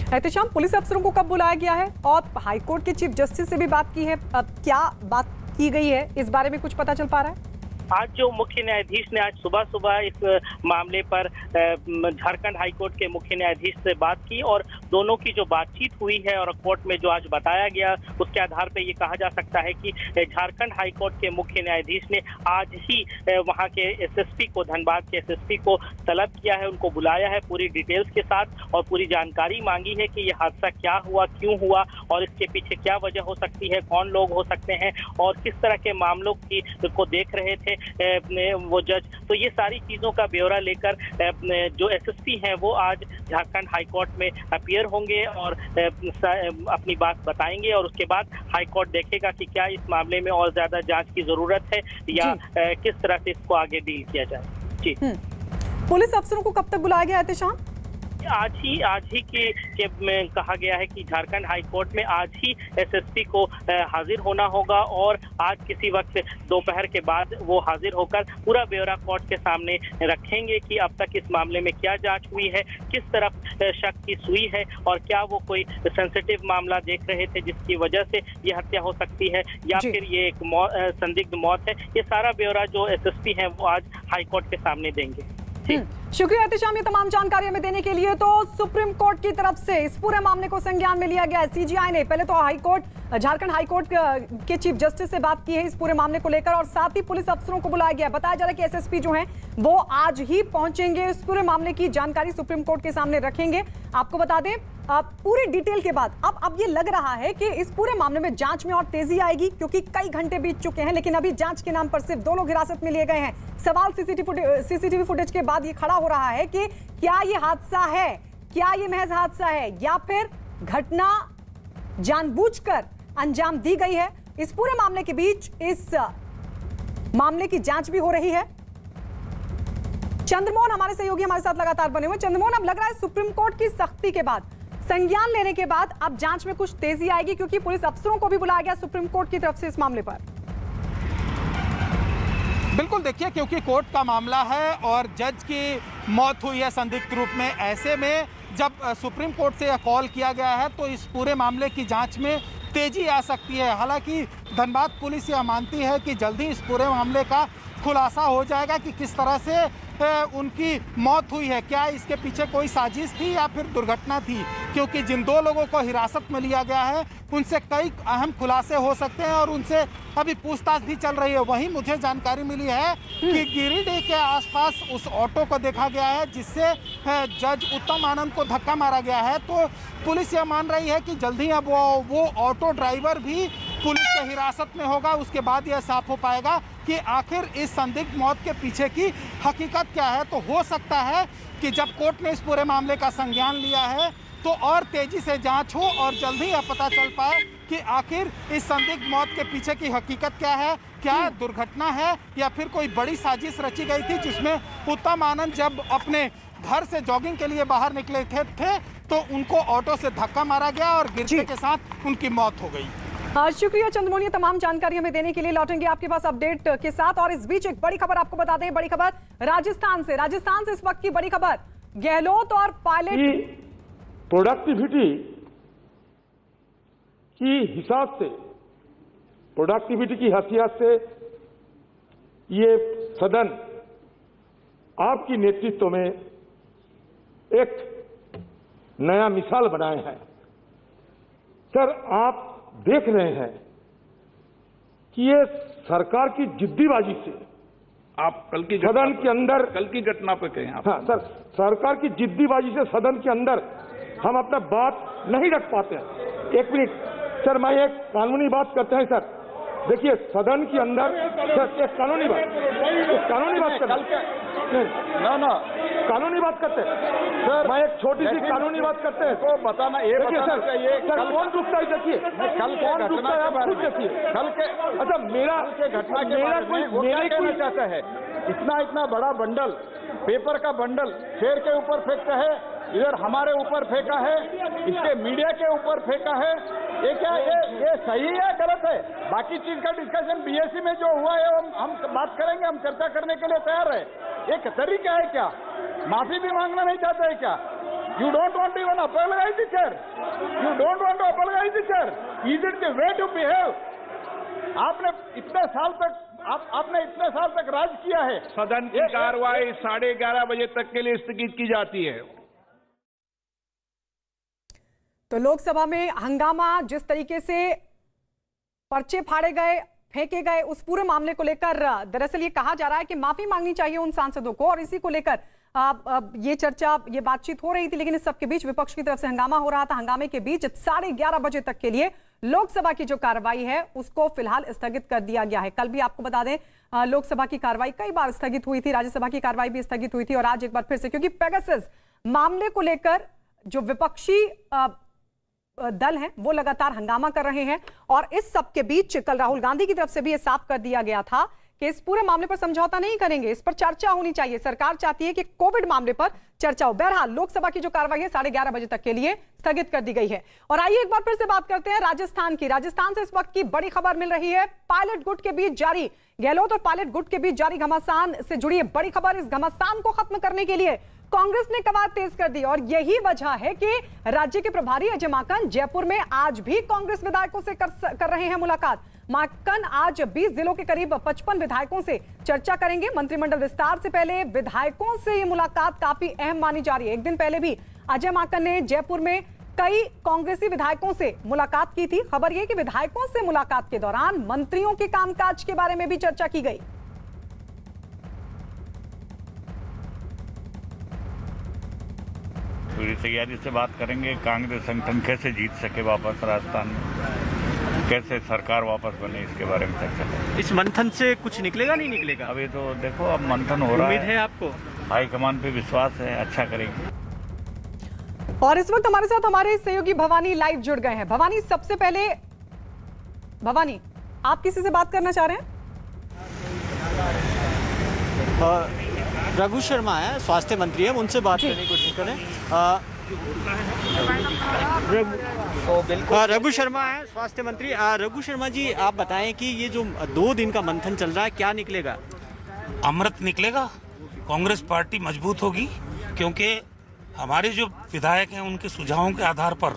एहतेशाम, पुलिस अफसरों को कब बुलाया गया है और हाईकोर्ट के चीफ जस्टिस से भी बात की है, क्या बात की गई है, इस बारे में कुछ पता चल पा रहा है? आज जो मुख्य न्यायाधीश ने आज सुबह इस मामले पर झारखंड हाईकोर्ट के मुख्य न्यायाधीश से बात की और दोनों की जो बातचीत हुई है और कोर्ट में जो आज बताया गया उसके आधार पर ये कहा जा सकता है कि झारखंड हाईकोर्ट के मुख्य न्यायाधीश ने आज ही वहां के एसएसपी को, धनबाद के एसएसपी को तलब किया है, उनको बुलाया है पूरी डिटेल्स के साथ और पूरी जानकारी मांगी है कि ये हादसा क्या हुआ, क्यों हुआ और इसके पीछे क्या वजह हो सकती है, कौन लोग हो सकते हैं और किस तरह के मामलों को देख रहे थे वो जज। तो ये सारी चीजों का ब्यौरा लेकर जो एसएसपी हैं वो आज झारखंड हाईकोर्ट में अपीयर होंगे और अपनी बात बताएंगे और उसके बाद हाईकोर्ट देखेगा कि क्या इस मामले में और ज्यादा जांच की जरूरत है या किस तरह से इसको आगे डील किया जाए। जी, पुलिस अफसरों को कब तक बुलाया गया एहतेशाम? आज ही के में कहा गया है कि झारखंड हाई कोर्ट में आज ही एसएसपी को हाजिर होना होगा और आज किसी वक्त दोपहर के बाद वो हाजिर होकर पूरा ब्यौरा कोर्ट के सामने रखेंगे कि अब तक इस मामले में क्या जांच हुई है, किस तरफ शक की सुई है और क्या वो कोई सेंसिटिव मामला देख रहे थे जिसकी वजह से ये हत्या हो सकती है या फिर ये एक संदिग्ध मौत है। ये सारा ब्यौरा जो एसएसपी है वो आज हाई कोर्ट के सामने देंगे। शुक्रिया एहतेशाम ये तमाम जानकारी हमें देने के लिए। तो सुप्रीम कोर्ट की तरफ से इस पूरे मामले को संज्ञान में लिया गया है। सीजेआई ने पहले तो झारखंड हाईकोर्ट के चीफ जस्टिस से बात की है इस पूरे मामले को लेकर और साथ ही पुलिस अफसरों को बुलाया गया है। बताया जा रहा है कि एसएसपी जो हैं वो आज ही पहुंचेंगे, इस पूरे मामले की जानकारी सुप्रीम कोर्ट के सामने रखेंगे। आपको बता दें पूरी डिटेल के बाद अब ये लग रहा है कि इस पूरे मामले में जांच में और तेजी आएगी क्योंकि कई घंटे बीत चुके हैं, लेकिन अभी जांच के नाम पर सिर्फ 2 लोग हिरासत में लिए गए हैं। सवाल सीसीटीवी फुटेज के बाद ये खड़ा हो रहा है कि क्या ये हादसा है, क्या ये महज हादसा है या फिर घटना जानबूझकर अंजाम दी गई है। इस पूरे मामले के बीच इस मामले की जांच भी हो रही है। चंद्रमोहन हमारे सहयोगी हमारे साथ लगातार बने हुए। चंद्रमोहन, अब लग रहा है सुप्रीम कोर्ट की सख्ती के बाद, संज्ञान लेने के बाद अब जांच में कुछ तेजी आएगी, क्योंकि पुलिस अफसरों को भी बुलाया गया सुप्रीम कोर्ट की तरफ से इस मामले पर। बिल्कुल, देखिए, क्योंकि कोर्ट का मामला है और जज की मौत हुई है संदिग्ध रूप में, ऐसे में जब सुप्रीम कोर्ट से यह कॉल किया गया है तो इस पूरे मामले की जांच में तेजी आ सकती है। हालांकि धनबाद पुलिस यह मानती है कि जल्दी इस पूरे मामले का खुलासा हो जाएगा कि किस तरह से उनकी मौत हुई है, क्या इसके पीछे कोई साजिश थी या फिर दुर्घटना थी, क्योंकि जिन दो लोगों को हिरासत में लिया गया है उनसे कई अहम खुलासे हो सकते हैं और उनसे अभी पूछताछ भी चल रही है। वहीं मुझे जानकारी मिली है कि गिरिडीह के आसपास उस ऑटो को देखा गया है जिससे जज उत्तम आनंद को धक्का मारा गया है। तो पुलिस यह मान रही है कि जल्दी अब वो ऑटो ड्राइवर भी पुलिस के हिरासत में होगा। उसके बाद यह साफ हो पाएगा कि आखिर इस संदिग्ध मौत के पीछे की हकीकत क्या है। तो हो सकता है कि जब कोर्ट ने इस पूरे मामले का संज्ञान लिया है तो और तेजी से जांच हो और जल्दी यह पता चल पाए कि आखिर इस संदिग्ध मौत के पीछे की हकीकत क्या है, क्या दुर्घटना है या फिर कोई बड़ी साजिश रची गई थी जिसमें उत्तम आनंद जब अपने घर से जॉगिंग के लिए बाहर निकले थे तो उनको ऑटो से धक्का मारा गया और गिरने के साथ उनकी मौत हो गई। शुक्रिया चंद्रमोहन, ये तमाम जानकारी हमें देने के लिए। लौटेंगे आपके पास अपडेट के साथ। और इस बीच एक बड़ी खबर आपको बता दें, बड़ी खबर राजस्थान से इस वक्त की बड़ी खबर, गहलोत और पायलट प्रोडक्टिविटी की हिसाब से, प्रोडक्टिविटी की हैसियत से ये सदन आपकी नेतृत्व में एक नया मिसाल बनाए हैं। सर, आप देख रहे हैं कि ये सरकार की जिद्दीबाजी से आप कल की सदन के अंदर कल की घटना पे कहें आप। हाँ सर, सरकार की जिद्दीबाजी से सदन के अंदर हम अपना बात नहीं रख पाते हैं। एक मिनट सर, मैं एक कानूनी बात करते हैं सर। देखिए, सदन के अंदर सर एक कानूनी बात करते कानूनी बात करते हैं सर। मैं एक छोटी सी कानूनी बात करते हैं तो बताना ये सर सर कौन रुकता है? देखिए कल कौन रुकता है, आप खुद देखिए। कल के अच्छा मेरा घटना के मेरा कोई मेरा कहना चाहता है, इतना बड़ा बंडल, पेपर का बंडल शेर के ऊपर फेंकता है, इधर हमारे ऊपर फेंका है, इसके मीडिया के ऊपर फेंका है। ये क्या ये सही है गलत है? बाकी चीज का डिस्कशन बीएससी में जो हुआ है हम बात करेंगे, हम चर्चा करने के लिए तैयार है। एक तरीका है क्या? माफी भी मांगना नहीं चाहता है क्या? You don't want to even apologise the chair, you don't want to apologise the chair, is it the way to behave? आपने इतने साल तक राज किया है। सदन की कार्रवाई 11:30 बजे तक के लिए स्थगित की जाती है। तो लोकसभा में हंगामा, जिस तरीके से पर्चे फाड़े गए, फेंके गए, उस पूरे मामले को लेकर दरअसल ये कहा जा रहा है कि माफी मांगनी चाहिए उन सांसदों को, और इसी को लेकर ये चर्चा, ये बातचीत हो रही थी। लेकिन इस सब के बीच विपक्ष की तरफ से हंगामा हो रहा था। हंगामे के बीच 11:30 बजे तक के लिए लोकसभा की जो कार्रवाई है उसको फिलहाल स्थगित कर दिया गया है। कल भी आपको बता दें लोकसभा की कार्रवाई कई बार स्थगित हुई थी, राज्यसभा की कार्रवाई भी स्थगित हुई थी, और आज एक बार फिर से, क्योंकि पेगासस मामले को लेकर जो विपक्षी दल हैं वो लगातार हंगामा कर रहे हैं। और इस सब के बीच कल राहुल गांधी की तरफ से भी ये साफ कर दिया गया था कि इस पूरे मामले पर समझौता नहीं करेंगे, इस पर चर्चा होनी चाहिए। सरकार चाहती है कि कोविड मामले पर चर्चा हो। बहरहाल लोकसभा की जो कार्रवाई है 11:30 बजे तक के लिए स्थगित कर दी गई है। और आइए एक बार फिर से बात करते हैं राजस्थान की। राजस्थान से इस वक्त की बड़ी खबर मिल रही है, पायलट गुट के बीच जारी, गहलोत और पायलट गुट के बीच जारी घमासान से जुड़ी है बड़ी खबर। इस घमासान को खत्म करने के लिए कांग्रेस ने कवायद तेज कर दी, और यही वजह है कि राज्य के प्रभारी अजय माकन जयपुर में आज भी कांग्रेस विधायकों से कर रहे हैं मुलाकात। माकन आज 20 जिलों के करीब 55 विधायकों से चर्चा करेंगे। मंत्रिमंडल विस्तार से पहले विधायकों से ये मुलाकात काफी अहम मानी जा रही है। एक दिन पहले भी अजय माकन ने जयपुर में कई कांग्रेसी विधायकों से मुलाकात की थी। खबर यह कि विधायकों से मुलाकात के दौरान मंत्रियों के कामकाज के बारे में भी चर्चा की गई। पूरी तैयारी से बात करेंगे। कांग्रेस संगठन कैसे जीत सके वापस राजस्थान में, कैसे सरकार वापस बने, इसके बारे में चर्चा करेंगे। इस मंथन से कुछ निकलेगा नहीं निकलेगा? अभी तो देखो, अब मंथन हो रहा है। उम्मीद है आपको? हाईकमान पे विश्वास है, अच्छा करेंगे। और इस वक्त हमारे साथ हमारे सहयोगी भवानी लाइव जुड़ गए हैं। भवानी, सबसे पहले भवानी, आप किसी से बात करना चाह रहे हैं? रघु शर्मा है, स्वास्थ्य मंत्री है, उनसे बात करने की कोशिश करें। रघु शर्मा है, स्वास्थ्य मंत्री। रघु शर्मा जी, आप बताएं कि ये जो 2 दिन का मंथन चल रहा है, क्या निकलेगा? अमृत निकलेगा। कांग्रेस पार्टी मजबूत होगी, क्योंकि हमारे जो विधायक हैं उनके सुझावों के आधार पर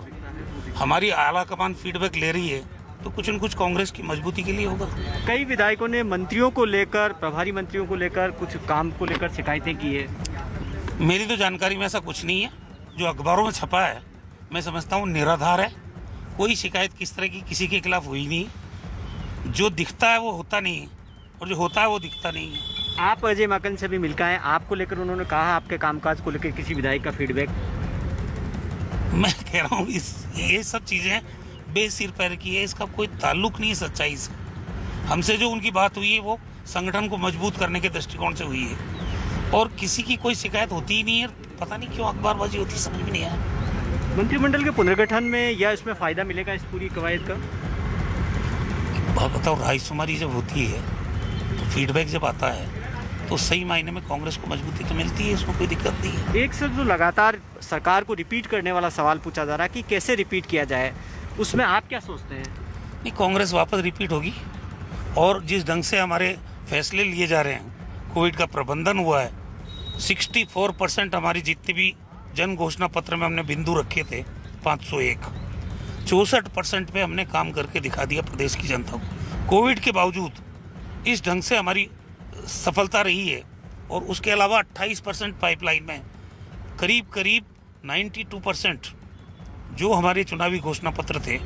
हमारी आला कमान फीडबैक ले रही है, तो कुछ न कुछ कांग्रेस की मजबूती के लिए होगा। कई विधायकों ने मंत्रियों को लेकर, प्रभारी मंत्रियों को लेकर, कुछ काम को लेकर शिकायतें की है। मेरी तो जानकारी में ऐसा कुछ नहीं है। जो अखबारों में छपा है मैं समझता हूँ निराधार है। कोई शिकायत किस तरह की किसी के खिलाफ हुई नहीं। जो दिखता है वो होता नहीं है, और जो होता है वो दिखता नहीं है। आप अजय माकन से भी मिल के आए, आपको लेकर उन्होंने कहा आपके कामकाज को लेकर किसी विधायक का फीडबैक? मैं कह रहा हूँ ये सब चीज़ें बेसिर पैर की है, इसका कोई ताल्लुक नहीं है सच्चाई से। हमसे जो उनकी बात हुई है वो संगठन को मजबूत करने के दृष्टिकोण से हुई है, और किसी की कोई शिकायत होती ही नहीं है। पता नहीं क्यों अखबारबाजी होती, समझ में नहीं आया। मंत्रिमंडल के पुनर्गठन में या इसमें फायदा मिलेगा इस पूरी कवायद का? बताओ, रायशुमारी जब होती है तो फीडबैक जब आता है तो सही मायने में कांग्रेस को मजबूती तो मिलती है, इसमें कोई दिक्कत नहीं है। एक सर जो लगातार सरकार को रिपीट करने वाला सवाल पूछा जा रहा है कि कैसे रिपीट किया जाए, उसमें आप क्या सोचते हैं? नहीं, कांग्रेस वापस रिपीट होगी, और जिस ढंग से हमारे फैसले लिए जा रहे हैं, कोविड का प्रबंधन हुआ है, 64% हमारी जितनी भी जन घोषणा पत्र में हमने बिंदु रखे थे 501, 64% पे हमने काम करके दिखा दिया प्रदेश की जनता को। कोविड के बावजूद इस ढंग से हमारी सफलता रही है, और उसके अलावा 28% पाइपलाइन में, करीब 92% जो हमारे चुनावी घोषणा पत्र थे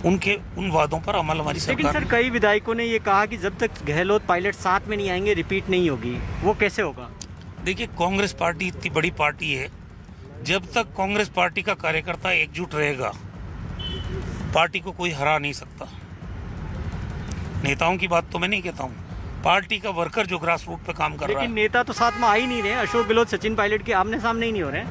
उन वादों पर अमल हमारी सरकार। लेकिन सर, कई विधायकों ने ये कहा कि जब तक गहलोत पायलट साथ में नहीं आएंगे रिपीट नहीं होगी, वो कैसे होगा? देखिए, कांग्रेस पार्टी इतनी बड़ी पार्टी है, जब तक कांग्रेस पार्टी का कार्यकर्ता एकजुट रहेगा पार्टी को कोई हरा नहीं सकता। नेताओं की बात तो मैं नहीं कहता हूँ, पार्टी का वर्कर जो ग्रास रूट पे काम कर रहा है। लेकिन नेता तो साथ में आ ही नहीं रहे। अशोक गहलोत सचिन पायलट के आमने सामने ही नहीं हो रहे।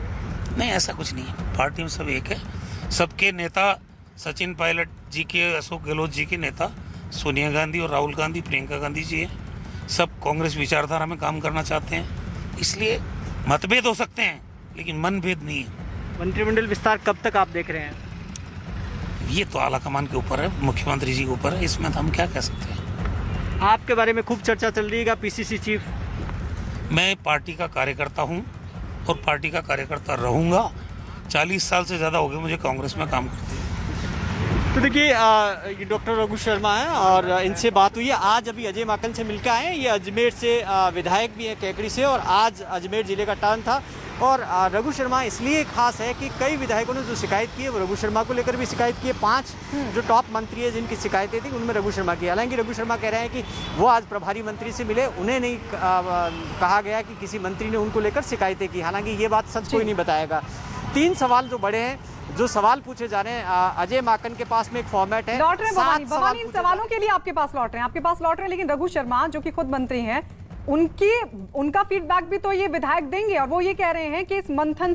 नहीं, ऐसा कुछ नहीं है। पार्टी में सब एक है। सबके नेता सचिन पायलट जी के, अशोक गहलोत जी के नेता सोनिया गांधी और राहुल गांधी, प्रियंका गांधी जी हैं। सब कांग्रेस विचारधारा में काम करना चाहते हैं, इसलिए मतभेद हो सकते हैं लेकिन मनभेद नहीं है। मंत्रिमंडल विस्तार कब तक आप देख रहे हैं? ये तो आला कमान के ऊपर है, मुख्यमंत्री जी के ऊपर है, इसमें तो हम क्या कह सकते हैं। आपके बारे में खूब चर्चा चल रही है, पीसीसी चीफ। मैं पार्टी का कार्यकर्ता हूं और पार्टी का कार्यकर्ता रहूंगा। 40 साल से ज़्यादा हो गए मुझे कांग्रेस में काम करते। तो देखिए, ये डॉक्टर रघु शर्मा हैं और इनसे बात हुई है। आज अभी अजय माकन से मिलकर आए हैं। ये अजमेर से विधायक भी हैं, कैकड़ी से, और आज अजमेर जिले का टर्न था। और रघु शर्मा इसलिए खास है कि कई विधायकों ने जो शिकायत की है वो रघु शर्मा को लेकर भी शिकायत की है। 5 जो टॉप मंत्री है जिनकी शिकायतें थी उनमें रघु शर्मा की। हालांकि रघु शर्मा कह रहे हैं कि वो आज प्रभारी मंत्री से मिले, उन्हें नहीं कहा गया कि किसी मंत्री ने उनको लेकर शिकायतें की। हालांकि ये बात सच कोई नहीं बताएगा। 3 सवाल जो बड़े हैं, जो सवाल पूछे जा रहे हैं, अजय माकन के पास में एक फॉर्मेट है। लौट रहे हैं भवानी, इन सवालों के लिए आपके पास लौट रहे हैं, आपके पास लौट रहे हैं। लेकिन रघु शर्मा जो कि खुद मंत्री हैं, उनका फीडबैक भी तो ये विधायक देंगे, और वो ये कह रहे हैं कि इस मंथन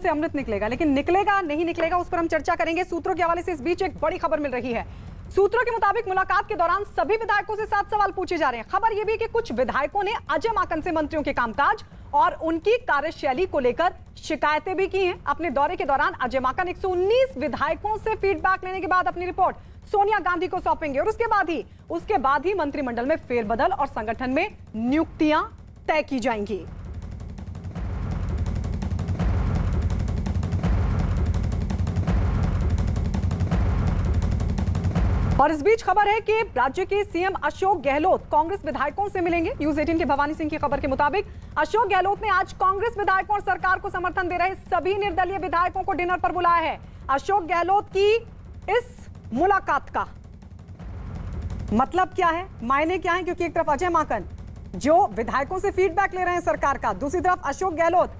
से अमृत निकलेगा। लेकिन निकलेगा नहीं निकलेगा उस पर हम चर्चा करेंगे। सूत्रों के हवाले से इस बीच एक बड़ी खबर मिल रही है। सूत्रों के मुताबिक मुलाकात के दौरान सभी विधायकों से 7 सवाल पूछे जा रहे हैं। खबर यह भी कि कुछ विधायकों ने अजय माकन से मंत्रियों के कामकाज और उनकी कार्यशैली को लेकर शिकायतें भी की हैं। अपने दौरे के दौरान अजय माकन 119 विधायकों से फीडबैक लेने के बाद अपनी रिपोर्ट सोनिया गांधी को सौंपेंगे, और उसके बाद ही मंत्रिमंडल में फेरबदल और संगठन में नियुक्तियां तय की जाएंगी। और इस बीच खबर है कि राज्य के सीएम अशोक गहलोत कांग्रेस विधायकों से मिलेंगे। न्यूज 18 के भवानी सिंह की खबर के मुताबिक अशोक गहलोत ने आज कांग्रेस विधायकों और सरकार को समर्थन दे रहे सभी निर्दलीय विधायकों को डिनर पर बुलाया है। अशोक गहलोत की इस मुलाकात का मतलब क्या है, मायने क्या है? क्योंकि एक तरफ अजय माकन जो विधायकों से फीडबैक ले रहे हैं सरकार का, दूसरी तरफ अशोक गहलोत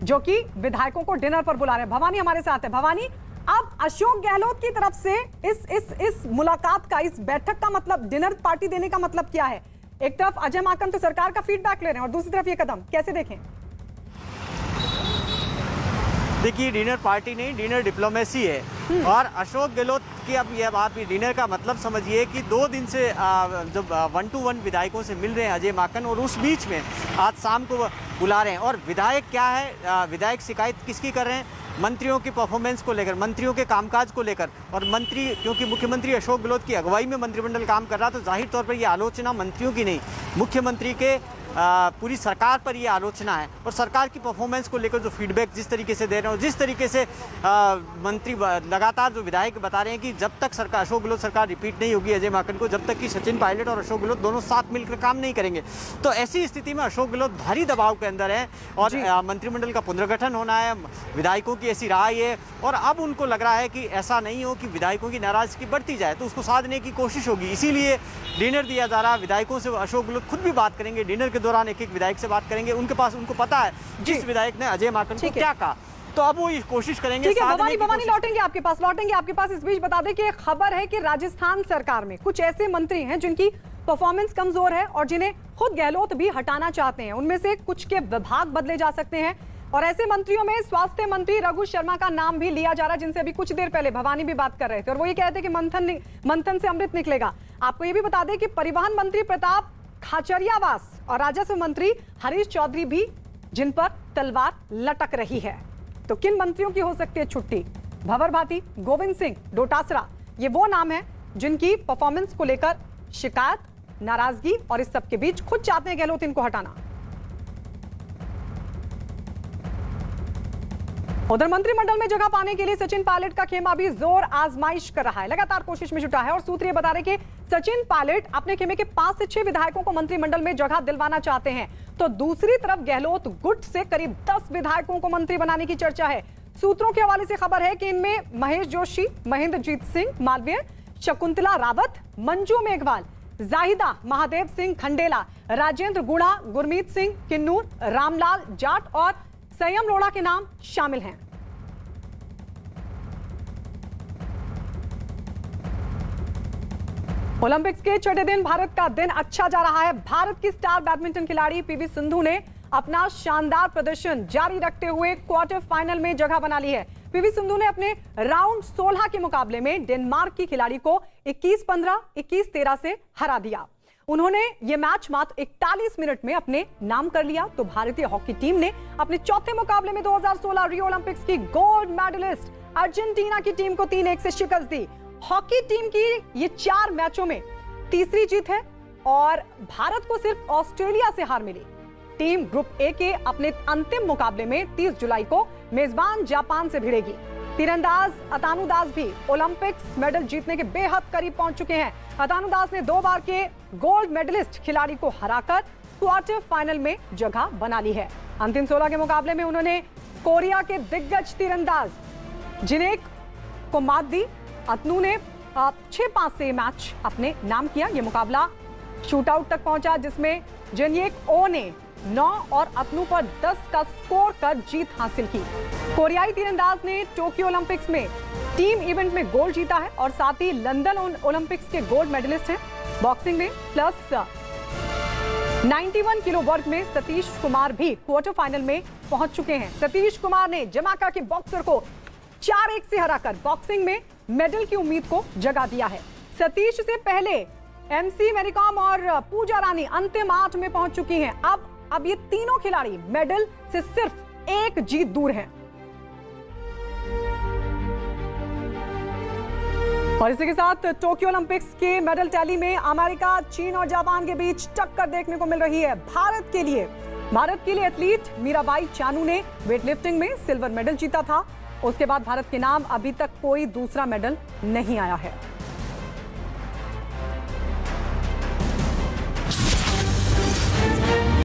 जो कि विधायकों को डिनर पर बुला रहे हैं। भवानी हमारे साथ है। भवानी, अब अशोक गहलोत की तरफ से इस मुलाकात का, इस बैठक का मतलब, डिनर पार्टी देने का मतलब क्या है? एक तरफ अजय माकन तो सरकार का फीडबैक ले रहे हैं और दूसरी तरफ ये कदम कैसे देखें? देखिए, डिनर पार्टी नहीं, डिनर डिप्लोमेसी है। और अशोक गहलोत की अब यह आप डिनर का मतलब समझिए कि 2 दिन से जब 1-to-1 विधायकों से मिल रहे हैं अजय माकन, और उस बीच में आज शाम को बुला रहे हैं। और विधायक क्या है, विधायक शिकायत किसकी कर रहे हैं? मंत्रियों की परफॉर्मेंस को लेकर, मंत्रियों के कामकाज को लेकर। और मंत्री, क्योंकि मुख्यमंत्री अशोक गहलोत की अगुवाई में मंत्रिमंडल काम कर रहा, तो जाहिर तौर पर यह आलोचना मंत्रियों की नहीं, मुख्यमंत्री के पूरी सरकार पर ये आलोचना है। और सरकार की परफॉर्मेंस को लेकर जो फीडबैक जिस तरीके से दे रहे हैं, और जिस तरीके से मंत्री लगातार जो विधायक बता रहे हैं कि जब तक सरकार, अशोक गहलोत सरकार रिपीट नहीं होगी अजय माकन को, जब तक कि सचिन पायलट और अशोक गहलोत दोनों साथ मिलकर काम नहीं करेंगे, तो ऐसी स्थिति में अशोक गहलोत भारी दबाव के अंदर है। और मंत्रिमंडल का पुनर्गठन होना है, विधायकों की ऐसी राय है। और अब उनको लग रहा है कि ऐसा नहीं हो कि विधायकों की नाराजगी बढ़ती जाए, तो उसको साधने की कोशिश होगी। इसीलिए डिनर दिया जा रहा है। विधायकों से अशोक गहलोत खुद भी बात करेंगे, डिनर के दौरान एक एक विधायक से बात करेंगे। उनको पता है जिस विधायक ने अजय माकन को क्या कहा, तो अब वो कोशिश करेंगे। ठीक है, भवानी लौटेंगे आपके पास। इस बीच बता दें कि खबर है कि राजस्थान सरकार में कुछ ऐसे मंत्री हैं जिनकी परफॉर्मेंस कमजोर है और जिन्हें खुद गहलोत भी हटाना चाहते हैं। उनमें से कुछ के विभाग बदले जा सकते हैं, और ऐसे मंत्रियों में स्वास्थ्य मंत्री रघु शर्मा का नाम भी लिया जा रहा है, जिनसे अभी कुछ देर पहले भवानी भी बात कर रहे थे। और वो ये कहते हैं कि मंथन से अमृत निकलेगा। आपको ये भी बता दें कि परिवहन मंत्री प्रताप खाचरियावास और राजस्व मंत्री हरीश चौधरी भी, जिन पर तलवार लटक रही है। तो किन मंत्रियों की हो सकती है छुट्टी? भंवर भाटी, गोविंद सिंह डोटासरा, ये वो नाम है जिनकी परफॉर्मेंस को लेकर शिकायत, नाराजगी, और इस सब के बीच खुद चाहते हैं गहलोत इनको हटाना। उधर मंत्रिमंडल में जगह पाने के लिए सचिन पायलट का खेमा भी जोर आजमाइश कर रहा है, लगातार कोशिश में जुटा है। और सूत्र ये बता रहे कि सचिन पायलट अपने खेमे के 5 से 6 विधायकों को मंत्रिमंडल में जगह दिलवाना चाहते हैं, तो दूसरी तरफ गहलोत गुट से करीब 10 विधायकों को मंत्री बनाने की चर्चा है। सूत्रों के हवाले से खबर है कि इनमें महेश जोशी, महेंद्रजीत सिंह मालवीय, शकुंतला रावत, मंजू मेघवाल, जाहिदा महादेव सिंह खंडेला, राजेंद्र गुणा, गुरमीत सिंह किन्नूर, रामलाल जाट और संयम रोड़ा के नाम शामिल हैं। ओलंपिक्स के छठे दिन भारत का दिन अच्छा जा रहा है। भारत की स्टार बैडमिंटन खिलाड़ी पीवी सिंधु ने अपना शानदार प्रदर्शन जारी रखते हुए क्वार्टर फाइनल में जगह बना ली है। पीवी सिंधु ने अपने राउंड 16 के मुकाबले में डेनमार्क की खिलाड़ी को 21-15, 21-13 से हरा दिया। उन्होंने ये मैच मात्र 41 मिनट में अपने नाम कर लिया। तो भारतीय हॉकी टीम ने अपने चौथे मुकाबले में 2016 रियो ओलंपिक्स की गोल्ड मेडलिस्ट अर्जेंटीना की टीम को 3-1 से शिकस्त दी। हॉकी टीम की ये 4 मैचों में तीसरी जीत है और भारत को सिर्फ ऑस्ट्रेलिया से हार मिली। टीम ग्रुप ए के अपने अंतिम मुकाबले में 30 जुलाई को मेजबान जापान से भिड़ेगी। तीरंदाज अतानु दास भी ओलंपिक्स मेडल जीतने के बेहद करीब पहुंच चुके हैं। अतानु दास ने 2 बार के गोल्ड मेडलिस्ट खिलाड़ी को हराकर क्वार्टर फाइनल में जगह बना ली है। अंतिम 16 के मुकाबले में उन्होंने कोरिया के दिग्गज तीरंदाज जिनेक को मात दी। अतनु ने 6-5 से मैच अपने नाम किया। यह मुकाबला शूटआउट तक पहुंचा, जिसमें जिनेक ओ ने 9 और अतनु पर 10 का स्कोर कर जीत हासिल की। कोरियाई तीरंदाज ने टोक्यो ओलंपिक्स में टीम इवेंट में गोल्ड जीता है और साथ ही लंदन ओलंपिक्स के गोल्ड मेडलिस्ट हैं। बॉक्सिंग में प्लस 91 किलो वर्ग में सतीश कुमार भी क्वार्टर फाइनल में पहुंच चुके हैं। सतीश कुमार ने जमाइका के बॉक्सर को 4-1 से हराकर बॉक्सिंग में मेडल की उम्मीद को जगा दिया है। सतीश से पहले एमसी मैरीकॉम और पूजा रानी अंतिम 8 में पहुंच चुकी हैं। अब ये तीनों खिलाड़ी मेडल से सिर्फ 1 जीत दूर हैं। और इसी के साथ टोक्यो ओलंपिक्स के मेडल टैली में अमेरिका, चीन और जापान के बीच टक्कर देखने को मिल रही है। भारत के लिए एथलीट मीराबाई चानू ने वेटलिफ्टिंग में सिल्वर मेडल जीता था। उसके बाद भारत के नाम अभी तक कोई दूसरा मेडल नहीं आया है।